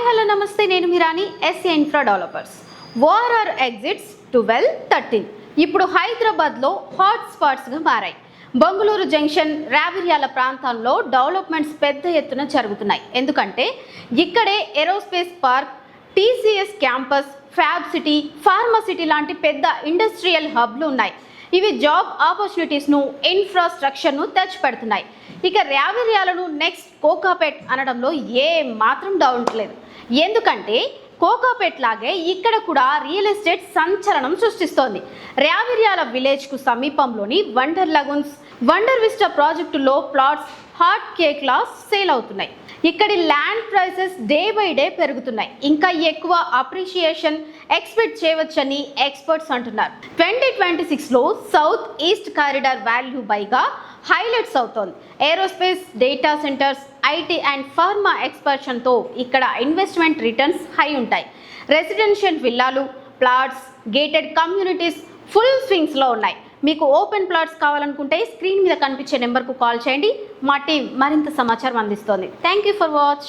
Hello నమస్తే, నేను మిరాని SA infra developers. ORR exits 12-13 ఇప్పుడు హైదరాబాద్లో హాట్ స్పాట్స్గా మారాయి. బెంగళూరు జంక్షన్, రావిర్యాల ప్రాంతాల్లో డెవలప్మెంట్స్ పెద్ద ఎత్తున జరుగుతున్నాయి. ఎందుకంటే ఇక్కడే aerospace park, TCS campus, fab city, pharma city లాంటి పెద్ద ఇండస్ట్రియల్ హబ్లు ఉన్నాయి. ఇవి జాబ్ ఆపర్చునిటీస్ను, ఇన్ఫ్రాస్ట్రక్చర్ను తెచ్చిపెడుతున్నాయి. ఇక రావిర్యాలను నెక్స్ట్ కోకాపేట్ అనడంలో ఏ మాత్రం డౌట్ లేదు. ఎందుకంటే కోకాపేట్ లాగే ఇక్కడ కూడా రియల్ ఎస్టేట్ సంచలనం సృష్టిస్తోంది. రావిర్యాల విలేజ్కు సమీపంలోని వండర్ లగూన్స్, వండర్ విస్టా ప్రాజెక్టులో ప్లాట్స్ హాట్ కేక్ లా సేల్ అవుతున్నాయి. ఇక్కడి land prices day by day పెరుగుతున్నాయి. ఇంకా ఎక్కువ అప్రిషియేషన్ ఎక్స్పెక్ట్ చేయవచ్చని ఎక్స్పర్ట్స్ అంటున్నారు. 2026లో సౌత్ ఈస్ట్ కారిడార్ వాల్యూ బైగా హైలైట్స్ అవుతోంది. Aerospace, data centres, IT and pharma ఎక్స్పాన్షన్తో ఇక్కడ ఇన్వెస్ట్మెంట్ రిటర్న్స్ హై ఉంటాయి. రెసిడెన్షియల్ విల్లాలు, ప్లాట్స్, గేటెడ్ కమ్యూనిటీస్ ఫుల్ స్వింగ్స్లో ఉన్నాయి. మీకు ఓపెన్ ప్లాట్స్ కావాలనుకుంటే స్క్రీన్ మీద కనిపించే నెంబర్కు కాల్ చేయండి. మా టీం మరింత సమాచారం అందిస్తోంది. Thank you for watch.